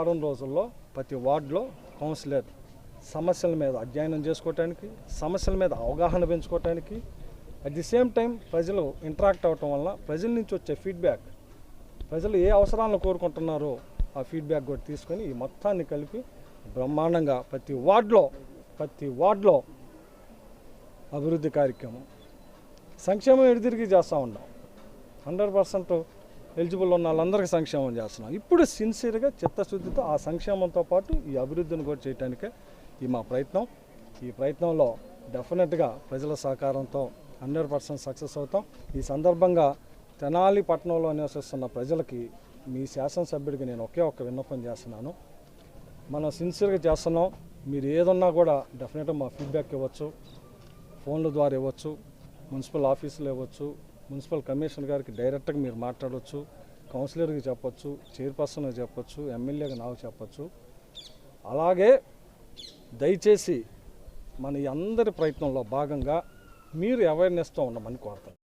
వారం రోజుల్లో ప్రతి వార్డులో కౌన్సిలర్ సమస్యల మీద అధ్యయనం చేసుకోవటానికి, సమస్యల మీద అవగాహన పెంచుకోవటానికి, అట్ ది సేమ్ టైం ప్రజలు ఇంటరాక్ట్ అవ్వటం వల్ల ప్రజల నుంచి వచ్చే ఫీడ్బ్యాక్, ప్రజలు ఏ అవసరాలను కోరుకుంటున్నారో ఆ ఫీడ్బ్యాక్ కూడా తీసుకొని ఈ మొత్తాన్ని కలిపి బ్రహ్మాండంగా ప్రతి వార్డులో అభివృద్ధి కార్యక్రమం, సంక్షేమం ఎడితిరిగి చేస్తూ ఉన్నాం. 100% ఎలిజిబుల్ ఉన్న వాళ్ళందరికీ సంక్షేమం చేస్తున్నాం. ఇప్పుడు సిన్సియర్గా చిత్తశుద్ధితో ఆ సంక్షేమంతో పాటు ఈ అభివృద్ధిని కూడా చేయడానికే ఈ మా ప్రయత్నం. ఈ ప్రయత్నంలో డెఫినెట్గా ప్రజల సహకారంతో 100% సక్సెస్ అవుతాం. ఈ సందర్భంగా తెనాలి పట్టణంలో నివసిస్తున్న ప్రజలకి మీ శాసనసభ్యుడికి నేను ఒక్క విన్నపం చేస్తున్నాను. మనం సిన్సియర్గా చేస్తున్నాం. మీరు ఏదన్నా కూడా డెఫినెట్గా మా ఫీడ్బ్యాక్ ఇవ్వచ్చు, ఫోన్ల ద్వారా ఇవ్వచ్చు, మున్సిపల్ ఆఫీసులో ఇవ్వచ్చు, మున్సిపల్ కమిషనర్ గారికి డైరెక్ట్గా మీరు మాట్లాడవచ్చు, కౌన్సిలర్కి చెప్పచ్చు, చైర్పర్సన్కి చెప్పచ్చు, ఎమ్మెల్యేకి నాకు చెప్పచ్చు. అలాగే దయచేసి మన అందరి ప్రయత్నంలో భాగంగా మీరు అవేర్నెస్తో ఉండమని కోరుతాను.